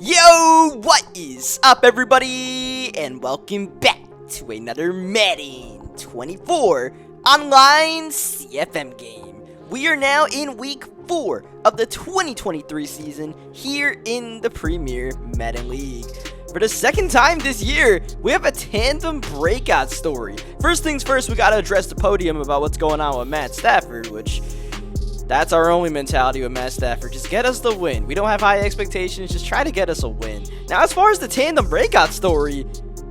Yo, what is up, everybody? And welcome back to another Madden 24 online CFM game. We are now in week 4 of the 2023 season here in the Premier Madden League. For the second time this year, we have a tandem breakout story. First things first, we gotta address the podium about what's going on with Matt Stafford, which that's our only mentality with Matt Stafford. Just get us the win. We don't have high expectations. Just try to get us a win. Now, as far as the tandem breakout story,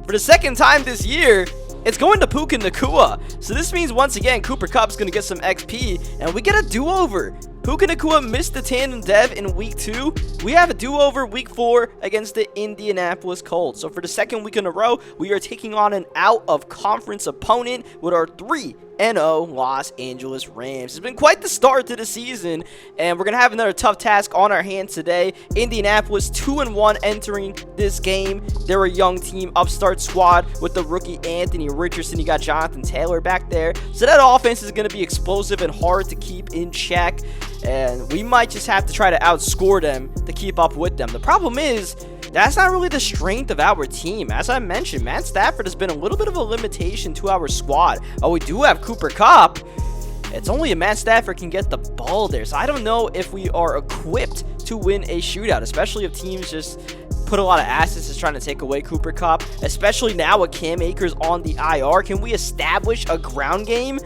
for the second time this year, it's going to Puka Nacua. So this means, once again, Cooper Kupp's going to get some XP, and we get a do-over. Puka Nacua missed the tandem dev in week 2. We have a do-over week 4 against the Indianapolis Colts. So for the second week in a row, we are taking on an out-of-conference opponent with our 3-0 Los Angeles Rams. It's been quite the start to the season, and we're going to have another tough task on our hands today. Indianapolis 2-1 entering this game. They're a young team, upstart squad with the rookie Anthony Richardson. You got Jonathan Taylor back there. So that offense is going to be explosive and hard to keep in check, and we might just have to try to outscore them to keep up with them. The problem is, that's not really the strength of our team. As I mentioned, Matt Stafford has been a little bit of a limitation to our squad. Oh, we do have Cooper Kupp. It's only a Matt Stafford can get the ball there. So I don't know if we are equipped to win a shootout, especially if teams just put a lot of assets trying to take away Cooper Kupp, especially now with Cam Akers on the IR. Can we establish a ground game?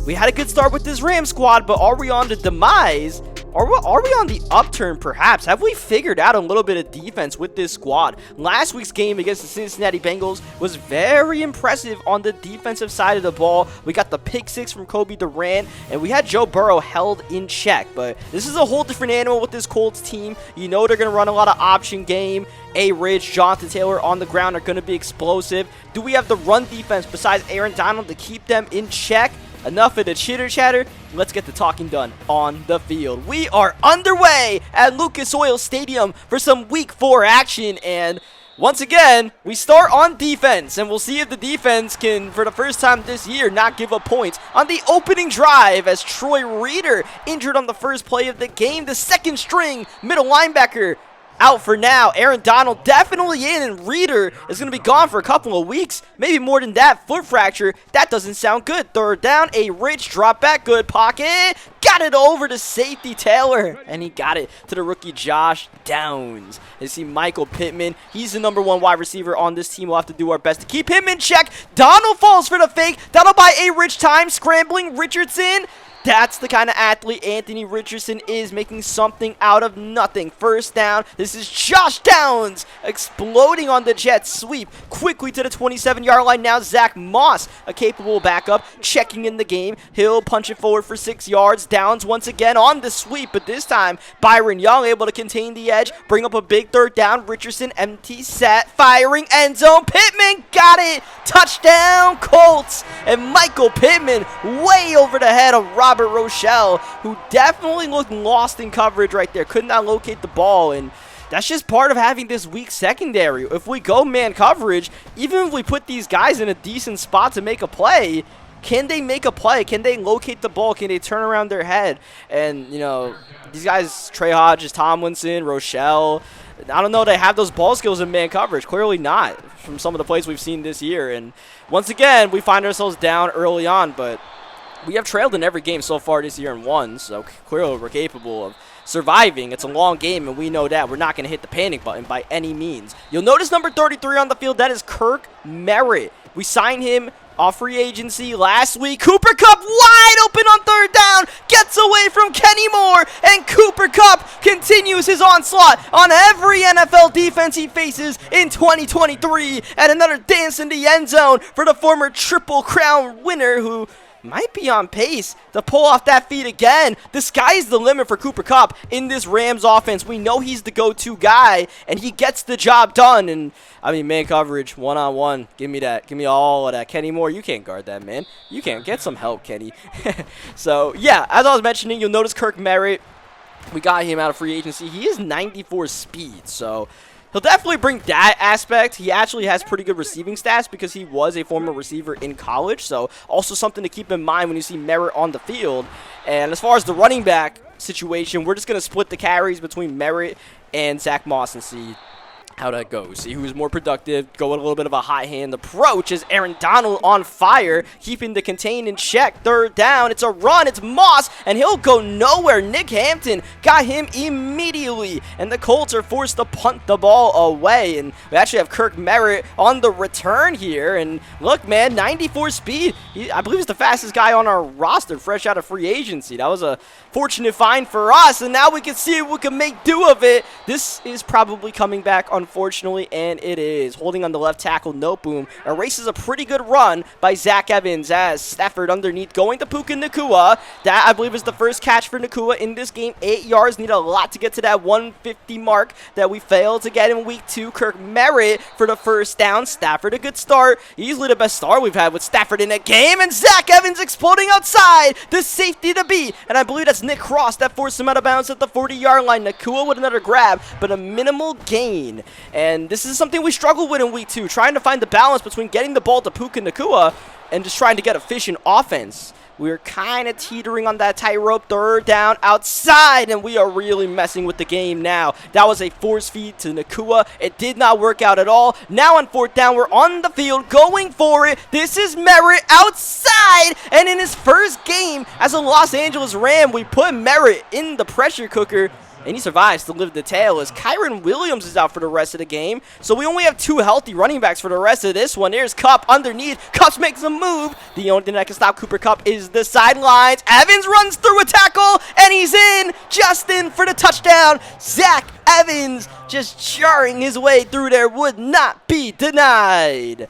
We had a good start with this Ram squad, but are we on the demise? Are we on the upturn, perhaps? Have we figured out a little bit of defense with this squad? Last week's game against the Cincinnati Bengals was very impressive on the defensive side of the ball. We got the pick 6 from Kobe Durant, and we had Joe Burrow held in check. But this is a whole different animal with this Colts team. You know they're going to run a lot of option game. A-Ridge, Jonathan Taylor on the ground are going to be explosive. Do we have the run defense besides Aaron Donald to keep them in check? Enough of the chitter chatter. Let's get the talking done on the field. We are underway at Lucas Oil Stadium for some week 4 action, and once again, we start on defense, and we'll see if the defense can, for the first time this year, not give up points on the opening drive, as Troy Reeder injured on the first play of the game. The second string middle linebacker out for now. Aaron Donald definitely in, and Reeder is going to be gone for a couple of weeks, maybe more than that. Foot fracture, that doesn't sound good. Third down, a rich drop back, good pocket, got it over to safety Taylor, and he got it to the rookie Josh Downs. You see Michael Pittman, he's the number 1 wide receiver on this team. We'll have to do our best to keep him in check. Donald falls for the fake, that'll buy a rich time, scrambling Richardson. That's the kind of athlete Anthony Richardson is, making something out of nothing. First down. This is Josh Downs exploding on the jet sweep quickly to the 27-yard line. Now Zach Moss, a capable backup, checking in the game. He'll punch it forward for 6 yards. Downs once again on the sweep, but this time Byron Young able to contain the edge, bring up a big third down. Richardson empty set, firing end zone. Pittman got it. Touchdown Colts. And Michael Pittman way over the head of Robert Rochelle, who definitely looked lost in coverage right there. Could not locate the ball, and that's just part of having this weak secondary. If we go man coverage, even if we put these guys in a decent spot to make a play, can they make a play? Can they locate the ball? Can they turn around their head? And, you know, these guys, Trey Hodges, Tomlinson, Rochelle, I don't know, they have those ball skills in man coverage. Clearly not, from some of the plays we've seen this year. And once again, we find ourselves down early on, but we have trailed in every game so far this year and won, so clearly we're capable of surviving. It's a long game, and we know that. We're not going to hit the panic button by any means. You'll notice number 33 on the field. That is Kirk Merritt. We signed him off free agency last week. Cooper Kupp wide open on third down. Gets away from Kenny Moore, and Cooper Kupp continues his onslaught on every NFL defense he faces in 2023. And another dance in the end zone for the former Triple Crown winner, who might be on pace to pull off that feat again. The sky's the limit for Cooper Kupp in this Rams offense. We know he's the go-to guy, and he gets the job done. And, I mean, man coverage, one-on-one, give me that. Give me all of that. Kenny Moore, you can't guard that, man. You can't. Get some help, Kenny. So, yeah, as I was mentioning, you'll notice Kirk Merritt. We got him out of free agency. He is 94 speed, so he'll definitely bring that aspect. He actually has pretty good receiving stats because he was a former receiver in college. So also something to keep in mind when you see Merritt on the field. And as far as the running back situation, we're just going to split the carries between Merritt and Zach Moss and see how that goes. See who's more productive. Go with a little bit of a high hand approach as Aaron Donald on fire, keeping the contain in check. Third down. It's a run. It's Moss, and he'll go nowhere. Nick Hampton got him immediately, and the Colts are forced to punt the ball away. And we actually have Kirk Merritt on the return here. And look, man, 94 speed. I believe he's the fastest guy on our roster, fresh out of free agency. That was a fortunate find for us, and now we can see if we can make do of it. This is probably coming back, unfortunately, and it is. Holding on the left tackle, Noteboom erases a pretty good run by Zach Evans as Stafford underneath going to Puka Nacua. That, I believe, is the first catch for Nacua in this game. 8 yards, need a lot to get to that 150 mark that we failed to get in week 2. Kirk Merritt for the first down. Stafford, a good start. Easily the best start we've had with Stafford in a game, and Zach Evans exploding outside. The safety to beat, and I believe that's Nick Cross that forced him out of bounds at the 40-yard line. Nacua with another grab, but a minimal gain. And this is something we struggled with in week 2, trying to find the balance between getting the ball to Puka Nacua and just trying to get efficient offense. We're kind of teetering on that tightrope. Third down outside, and we are really messing with the game now. That was a force feed to Nacua. It did not work out at all. Now on fourth down, we're on the field going for it. This is Merritt outside, and in his first game as a Los Angeles Ram, we put Merritt in the pressure cooker, and he survives to live the tale as Kyron Williams is out for the rest of the game. So we only have 2 healthy running backs for the rest of this one. There's Kupp underneath. Kupp makes a move. The only thing that can stop Cooper Kupp is the sidelines. Evans runs through a tackle, and he's in. Justin for the touchdown. Zach Evans just jarring his way through there would not be denied.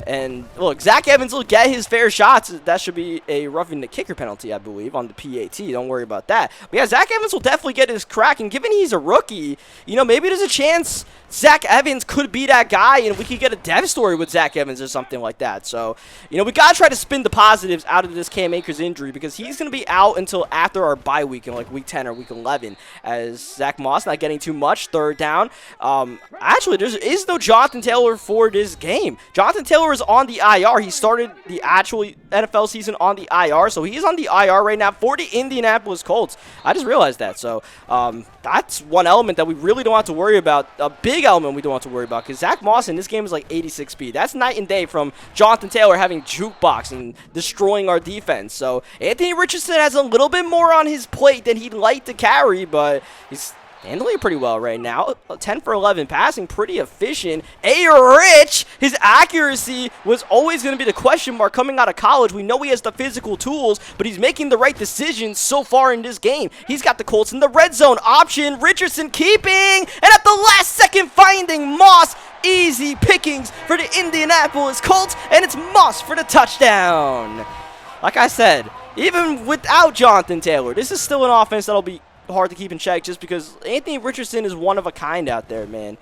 And look, Zach Evans will get his fair shots. That should be a roughing the kicker penalty, I believe, on the PAT. Don't worry about that. But yeah, Zach Evans will definitely get his crack. And given he's a rookie, you know, maybe there's a chance Zach Evans could be that guy, and we could get a dev story with Zach Evans or something like that. So, you know, we got to try to spin the positives out of this Cam Akers injury, because he's going to be out until after our bye week in like week 10 or week 11, as Zach Moss not getting too much. Third down. Actually, there is no Jonathan Taylor for this game. Jonathan Taylor is on the IR. He started the actual NFL season on the IR, so he's on the IR right now for the Indianapolis Colts. I just realized that. So that's one element that we really don't have to worry about. A big element we don't have to worry about, because Zach Moss in this game is like 86 speed. That's night and day from Jonathan Taylor having jukebox and destroying our defense. So Anthony Richardson has a little bit more on his plate than he'd like to carry, but he's handling it pretty well right now. 10 for 11 passing, pretty efficient. Rich, his accuracy was always going to be the question mark coming out of college. We know he has the physical tools, but he's making the right decisions so far in this game. He's got the Colts in the red zone option. Richardson keeping, and at the last second finding Moss. Easy pickings for the Indianapolis Colts, and it's Moss for the touchdown. Like I said, even without Jonathan Taylor, this is still an offense that'll be hard to keep in check, just because Anthony Richardson is one of a kind out there, man.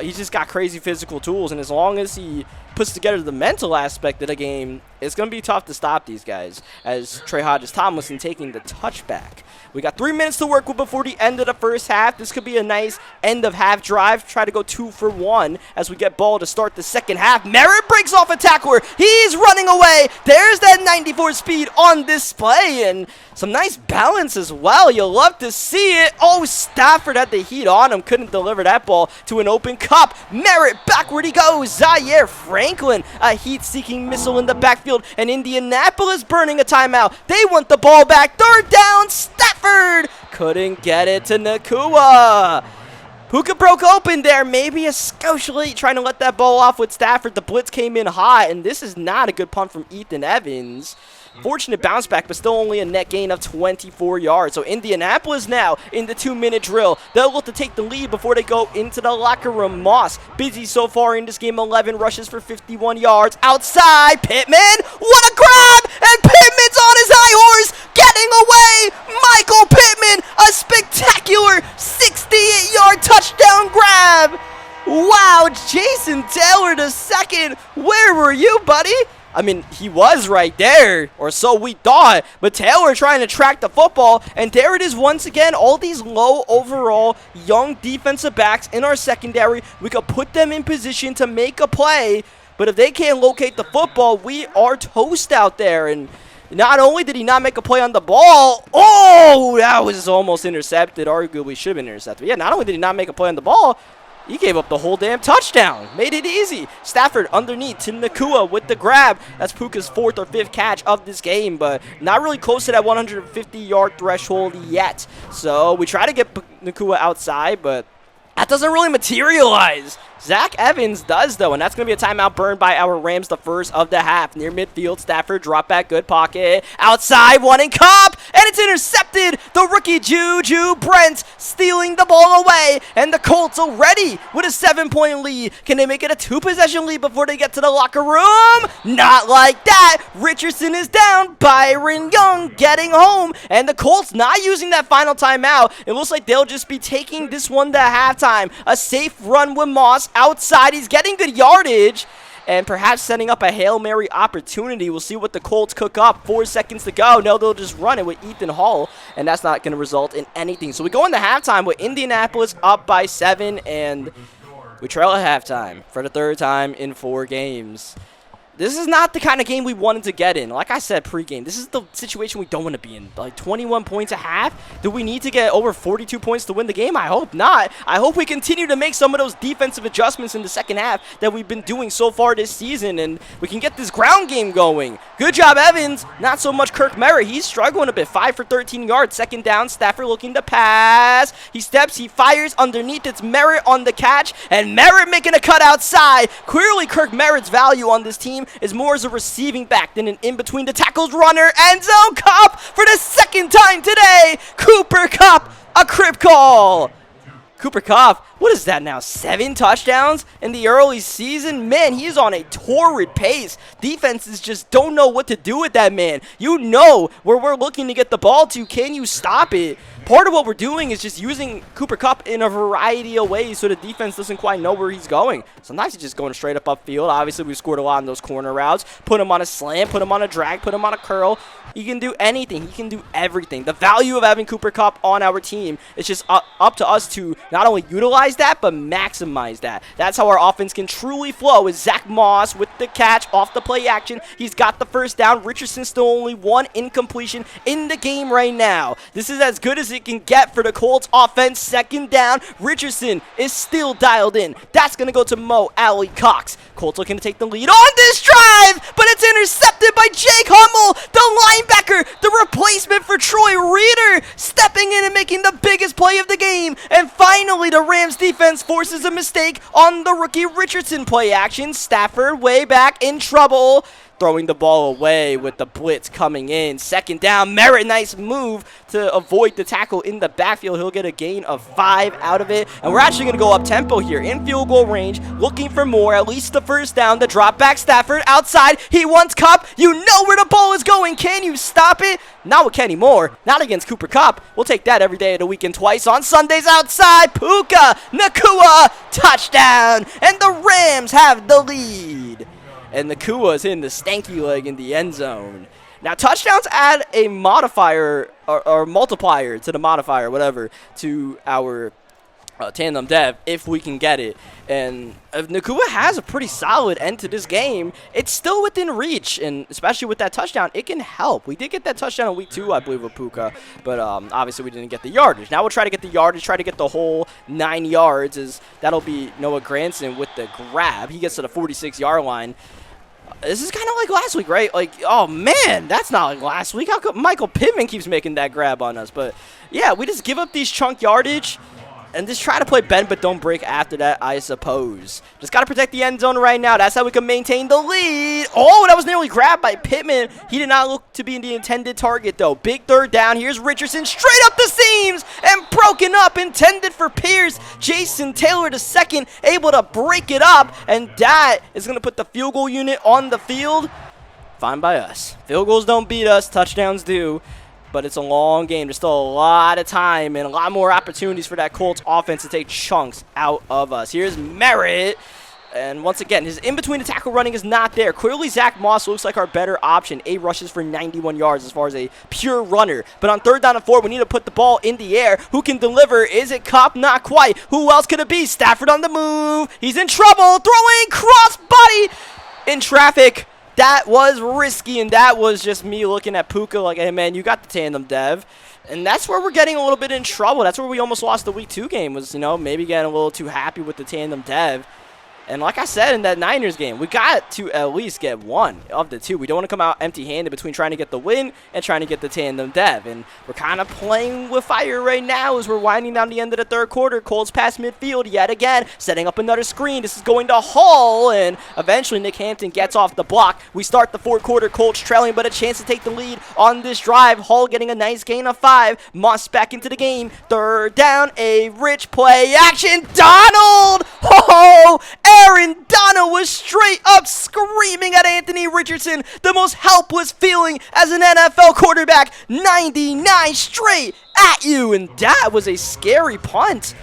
He's just got crazy physical tools, and as long as he puts together the mental aspect of the game, it's going to be tough to stop these guys, as Trey Hodges-Tomlinson taking the touchback. We got 3 minutes to work with before the end of the first half. This could be a nice end-of-half drive. Try to go 2 for 1 as we get ball to start the second half. Merritt breaks off a tackler. He's running away. There's that 94 speed on display, and some nice balance as well. You'll love to see it. Oh, Stafford had the heat on him. Couldn't deliver that ball to an open Kupp. Merritt, backward he goes. Zaire Franklin, a heat-seeking missile in the backfield. And Indianapolis burning a timeout. They want the ball back. Third down, Stafford couldn't get it to Nacua. Puka broke open there. Maybe a skosh late trying to let that ball off with Stafford. The blitz came in hot, and this is not a good punt from Ethan Evans. Fortunate bounce back, but still only a net gain of 24 yards. So Indianapolis now in the 2-minute drill. They'll look to take the lead before they go into the locker room. Moss busy so far in this game. 11 rushes for 51 yards. Outside, Pittman. What a grab! And Pittman's on his high horse, getting away. Michael Pittman, a spectacular 68-yard touchdown grab. Wow, Jason Taylor II. Where were you, buddy? I mean, he was right there, or so we thought, but Taylor trying to track the football, and there it is once again. All these low overall young defensive backs in our secondary, we could put them in position to make a play, but if they can't locate the football, we are toast out there. And not only did he not make a play on the ball, oh, that was almost intercepted. Arguably should have been intercepted. Yeah, not only did he not make a play on the ball, He gave up the whole damn touchdown. Made it easy. Stafford underneath to Nakua with the grab. That's Puka's 4th or 5th catch of this game, but not really close to that 150-yard threshold yet. So we try to get Nakua outside, but that doesn't really materialize. Zach Evans does, though, and that's going to be a timeout burned by our Rams, the first of the half. Near midfield, Stafford, drop back, good pocket. Outside, one in Cobb, and it's intercepted. The rookie Juju Brent stealing the ball away, and the Colts already with a 7-point lead. Can they make it a 2-possession lead before they get to the locker room? Not like that. Richardson is down. Byron Young getting home, and the Colts not using that final timeout. It looks like they'll just be taking this one to halftime. A safe run with Moss. Outside, he's getting good yardage and perhaps setting up a Hail Mary opportunity. We'll see what the Colts cook up. 4 seconds to go. No, they'll just run it with Ethan Hall, and that's not going to result in anything. So we go into halftime with Indianapolis up by 7, and we trail at halftime for the 3rd time in 4 games. This is not the kind of game we wanted to get in. Like I said pregame, this is the situation we don't want to be in. Like 21 points a half? Do we need to get over 42 points to win the game? I hope not. I hope we continue to make some of those defensive adjustments in the second half that we've been doing so far this season, and we can get this ground game going. Good job, Evans. Not so much Kirk Merritt. He's struggling a bit. 5 for 13 yards. 2nd down. Stafford looking to pass. He steps. He fires underneath. It's Merritt on the catch, and Merritt making a cut outside. Clearly, Kirk Merritt's value on this team is more as a receiving back than an in-between the tackles runner. End zone Cup for the 2nd time today. Cooper Kupp, a crib call. Cooper Kupp, what is that now? 7 touchdowns in the early season? Man, he's on a torrid pace. Defenses just don't know what to do with that man. You know where we're looking to get the ball to. Can you stop it? Part of what we're doing is just using Cooper Kupp in a variety of ways so the defense doesn't quite know where he's going. Sometimes he's just going straight up upfield. Obviously, we've scored a lot in those corner routes. Put him on a slant, put him on a drag, put him on a curl. He can do anything. He can do everything. The value of having Cooper Kupp on our team is just up to us to not only utilize that, but maximize that. That's how our offense can truly flow, with Zach Moss with the catch off the play action. He's got the 1st down. Richardson still only 1 incompletion in the game right now. This is as good as it can get for the Colts offense. 2nd down. Richardson is still dialed in. That's going to go to Mo Alley Cox. Colts looking to take the lead on this drive, but it's intercepted by Jake Hummel, the linebacker, the replacement for Troy Reeder, stepping in and making the biggest play of the game. And finally, the Rams defense forces a mistake on the rookie Richardson play action. Stafford way back in trouble, throwing the ball away with the blitz coming in. 2nd down. Merritt, nice move to avoid the tackle in the backfield. He'll get a gain of 5 out of it. And we're actually going to go up tempo here in field goal range, looking for more, at least the 1st down. The drop back. Stafford outside. He wants Kupp. You know where the ball is going. Can you stop it? Not with Kenny Moore. Not against Cooper Kupp. We'll take that every day of the week and twice on Sundays outside. Puka Nakua, touchdown. And the Rams have the lead. And Nakua's in the stanky leg in the end zone. Now, touchdowns add a modifier or multiplier to the modifier, whatever, to our tandem dev if we can get it. And if Nakua has a pretty solid end to this game, it's still within reach, and especially with that touchdown, it can help. We did get that touchdown in week 2, I believe, with Puka, but obviously we didn't get the yardage. Now we'll try to get the yardage, try to get the whole 9 yards, as that'll be Noah Granson with the grab. He gets to the 46-yard line. This is kind of like last week, right? Like, oh, man, that's not like last week. How come Michael Pittman keeps making that grab on us? But, yeah, we just give up these chunk yardage and just try to play bend but don't break after that, I suppose. Just got to protect the end zone right now. That's how we can maintain the lead. Oh, that was nearly grabbed by Pittman. He did not look to be the intended target, though. Big 3rd down. Here's Richardson straight up the seams and broken up. Intended for Pierce. Jason Taylor II able to break it up, and that is going to put the field goal unit on the field. Fine by us. Field goals don't beat us. Touchdowns do. But it's a long game. There's still a lot of time and a lot more opportunities for that Colts offense to take chunks out of us. Here's Merritt. And once again, his in-between the tackle running is not there. Clearly, Zach Moss looks like our better option. 8 rushes for 91 yards as far as a pure runner. But on 3rd down and 4, we need to put the ball in the air. Who can deliver? Is it Kupp? Not quite. Who else could it be? Stafford on the move. He's in trouble. Throwing cross body in traffic. That was risky, and that was just me looking at Puka like, hey, man, you got the tandem dev. And that's where we're getting a little bit in trouble. That's where we almost lost the Week 2 game was, maybe getting a little too happy with the tandem dev. And like I said in that Niners game, we got to at least get one of the two. We don't want to come out empty-handed between trying to get the win and trying to get the tandem dev. And we're kind of playing with fire right now as we're winding down the end of the third quarter. Colts pass midfield yet again, setting up another screen. This is going to Hall, and eventually Nick Hampton gets off the block. We start the fourth quarter, Colts trailing, but a chance to take the lead on this drive. Hall getting a nice gain of 5. Moss back into the game. Third down, a rich play action. Donald! Oh! Aaron Donald was straight up screaming at Anthony Richardson, the most helpless feeling as an NFL quarterback. 99 straight at you, and that was a scary punt.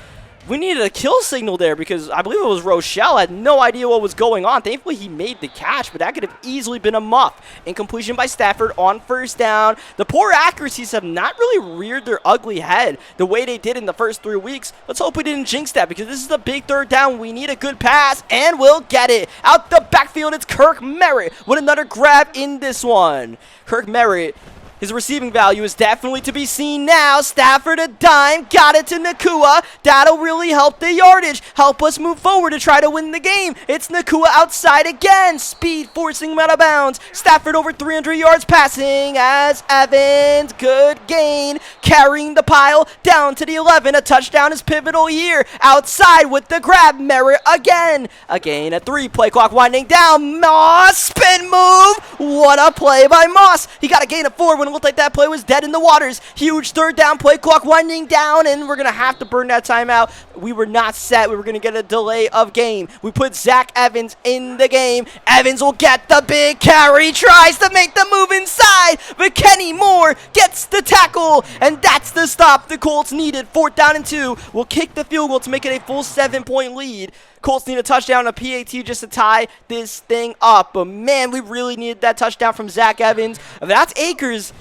We needed a kill signal there because I believe it was Rochelle. Had no idea what was going on. Thankfully, he made the catch, but that could have easily been a muff. Incompletion by Stafford on first down. The poor accuracies have not really reared their ugly head the way they did in the first 3 weeks. Let's hope we didn't jinx that because this is a big third down. We need a good pass, and we'll get it. Out the backfield, it's Kirk Merritt with another grab in this one. Kirk Merritt. His receiving value is definitely to be seen now. Stafford a dime, got it to Nakua. That'll really help the yardage, help us move forward to try to win the game. It's Nakua outside again. Speed forcing him out of bounds. Stafford over 300 yards passing as Evans, good gain. Carrying the pile down to the 11. A touchdown is pivotal here. Outside with the grab, Merritt again. A gain at 3, play clock winding down. Moss, spin move. What a play by Moss. He got a gain of 4 when it looked like that play was dead in the waters. Huge third down, play clock winding down, and we're going to have to burn that timeout. We were not set. We were going to get a delay of game. We put Zach Evans in the game. Evans will get the big carry, tries to make the move inside, but Kenny Moore gets the tackle, and that's the stop the Colts needed. 4th down and 2. We'll kick the field goal to make it a full 7-point lead. Colts need a touchdown, a PAT just to tie this thing up. But, man, we really needed that touchdown from Zach Evans. If that's Akers,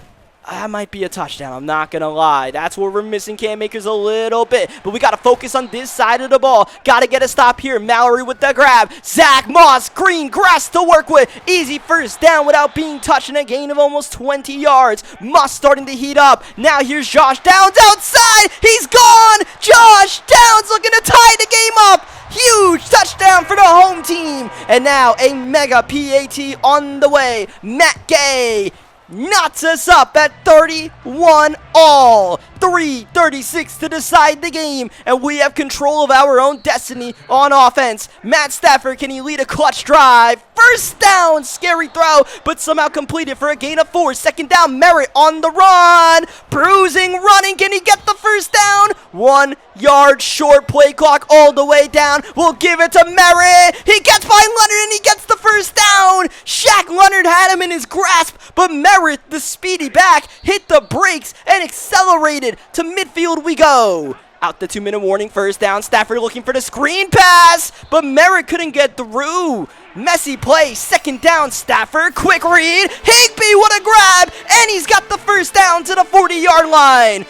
that might be a touchdown. I'm not going to lie. That's where we're missing Cam Akers a little bit. But we got to focus on this side of the ball. Got to get a stop here. Mallory with the grab. Zach Moss, green grass to work with. Easy first down without being touched and a gain of almost 20 yards. Moss starting to heat up. Now here's Josh Downs outside. He's gone. Josh Downs looking to tie the game up. Huge touchdown for the home team. And now a mega PAT on the way. Matt Gay knots us up at 31 all. 3:36 to decide the game, and we have control of our own destiny on offense. Matt Stafford, can he lead a clutch drive? First down, scary throw, but somehow completed for a gain of 4. 2nd down, Merritt on the run. Bruising, running, can he get the first down? 1 yard short, play clock all the way down. We'll give it to Merritt. He gets by Leonard, and he gets the first down. Shaq Leonard had him in his grasp, but Merritt, the speedy back, hit the brakes and accelerated. To midfield we go. Out the 2-minute warning, first down. Stafford looking for the screen pass, but Merritt couldn't get through. Messy play, 2nd down, Stafford, quick read. Higbee, what a grab, and he's got the first down to the 40-yard line.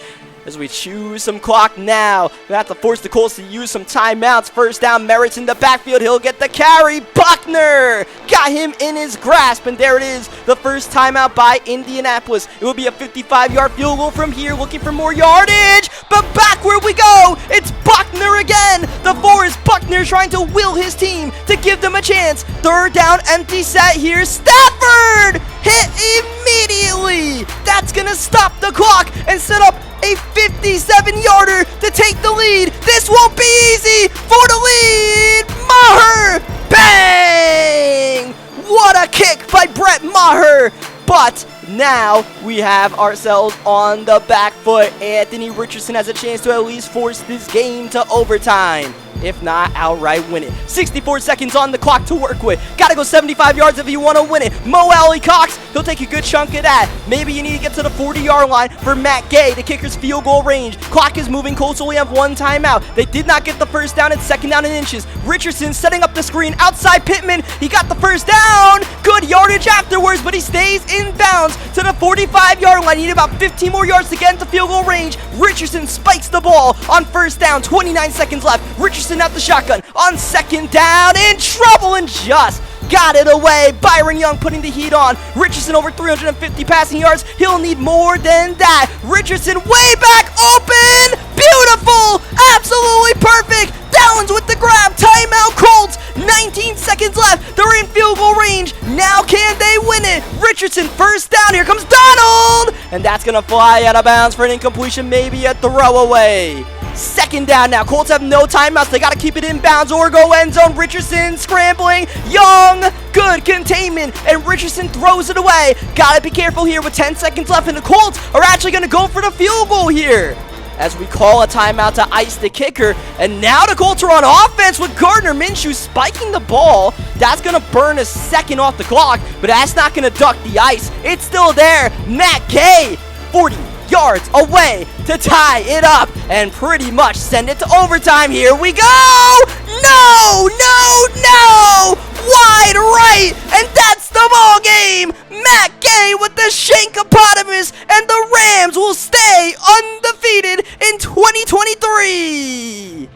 As we choose some clock now, we have to force the Colts to use some timeouts. First down, Merritt's in the backfield. He'll get the carry. Buckner got him in his grasp, and there it is, the first timeout by Indianapolis. It will be a 55-yard field goal from here, looking for more yardage, but back where we go, it's Buckner again. The 4 is Buckner trying to will his team to give them a chance. 3rd down, empty set here. Stafford hit immediately. That's going to stop the clock and set up a 57-yarder to take the lead. This won't be easy for the lead. Maher, bang! What a kick by Brett Maher. But now we have ourselves on the back foot. Anthony Richardson has a chance to at least force this game to overtime. If not, outright win it. 64 seconds on the clock to work with. Gotta go 75 yards if you want to win it. Mo Alley Cox, he'll take a good chunk of that. Maybe you need to get to the 40-yard line for Matt Gay, the kicker's field goal range. Clock is moving. Colts only have 1 timeout. They did not get the first down. It's 2nd down and inches. Richardson setting up the screen outside Pittman. He got the first down. Good yardage afterwards, but he stays in bounds to the 45-yard line. He need about 15 more yards to get into field goal range. Richardson spikes the ball on first down. 29 seconds left. Richardson out the shotgun on 2nd down, in trouble and just got it away. Byron Young putting the heat on. Richardson over 350 passing yards. He'll need more than that. Richardson way back open. Beautiful. Absolutely perfect. Downs with the grab. Timeout Colts. 19 seconds left. They're in field goal range. Now can they win it? Richardson first down. Here comes Donald. And that's going to fly out of bounds for an incompletion. Maybe a throwaway. Second down now. Colts have no timeouts. They got to keep it inbounds or go end zone. Richardson scrambling. Young. Good containment. And Richardson throws it away. Got to be careful here with 10 seconds left. And the Colts are actually going to go for the field goal here, as we call a timeout to ice the kicker. And now the Colts are on offense with Gardner Minshew spiking the ball. That's going to burn a second off the clock, but that's not going to duck the ice. It's still there. Matt Gay, 40 yards away to tie it up and pretty much send it to overtime. Here we go. No, no, no. Wide right, and that's the ball game. Matt Gay with the Shankopotamus, and the Rams will stay undefeated in 2023.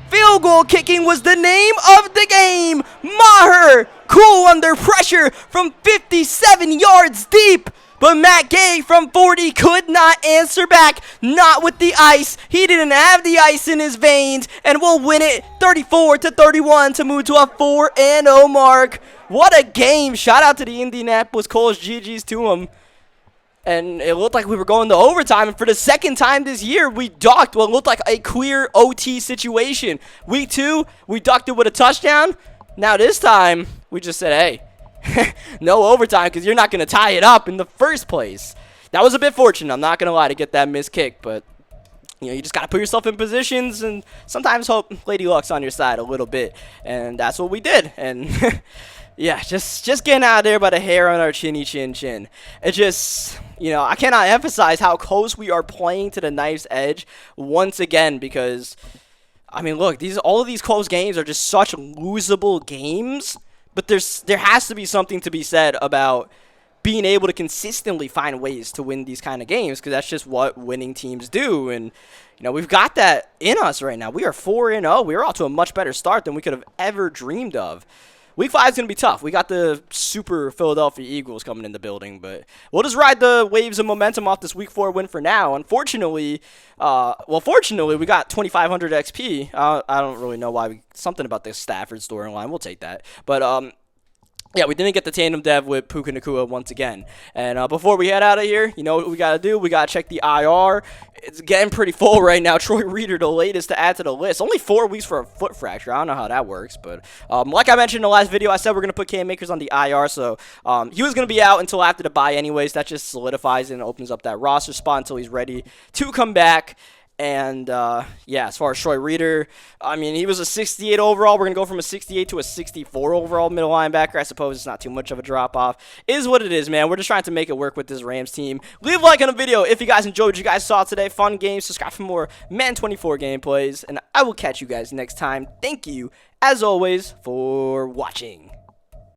Field goal kicking was the name of the game. Maher, cool under pressure from 57 yards deep. But Matt Gay from 40 could not answer back. Not with the ice. He didn't have the ice in his veins. And we'll win it 34-31 to move to a 4-0 mark. What a game. Shout out to the Indianapolis Colts. GG's to them. And it looked like we were going to overtime. And for the second time this year, we ducked what looked like a clear OT situation. Week 2, we ducked it with a touchdown. Now this time, we just said, hey, no overtime because you're not going to tie it up in the first place. That was a bit fortunate, I'm not going to lie, to get that missed kick. But, you know, you just got to put yourself in positions and sometimes hope Lady Luck's on your side a little bit. And that's what we did. And, yeah, just getting out of there by the hair on our chinny chin chin. It just, you know, I cannot emphasize how close we are playing to the knife's edge once again because, I mean, look, all of these close games are just such losable games. But there has to be something to be said about being able to consistently find ways to win these kind of games because that's just what winning teams do. And, you know, we've got that in us right now. We are 4-0. We are off to a much better start than we could have ever dreamed of. Week 5 is going to be tough. We got the super Philadelphia Eagles coming in the building, but we'll just ride the waves of momentum off this Week 4 win for now. Unfortunately, fortunately, we got 2,500 XP. I don't really know why. Something about the Stafford storyline. We'll take that. But, yeah, we didn't get the tandem dev with Puka Nacua once again. And before we head out of here, you know what we got to do? We got to check the IR. It's getting pretty full right now. Troy Reader, the latest to add to the list. Only 4 weeks for a foot fracture. I don't know how that works. But like I mentioned in the last video, I said we're going to put Cam Akers on the IR. So he was going to be out until after the bye anyways. That just solidifies and opens up that roster spot until he's ready to come back. And, yeah, as far as Troy Reader, I mean, he was a 68 overall. We're going to go from a 68 to a 64 overall middle linebacker. I suppose it's not too much of a drop-off. Is what it is, man. We're just trying to make it work with this Rams team. Leave a like on the video if you guys enjoyed what you guys saw today. Fun games. Subscribe for more Madden 24 gameplays. And I will catch you guys next time. Thank you, as always, for watching.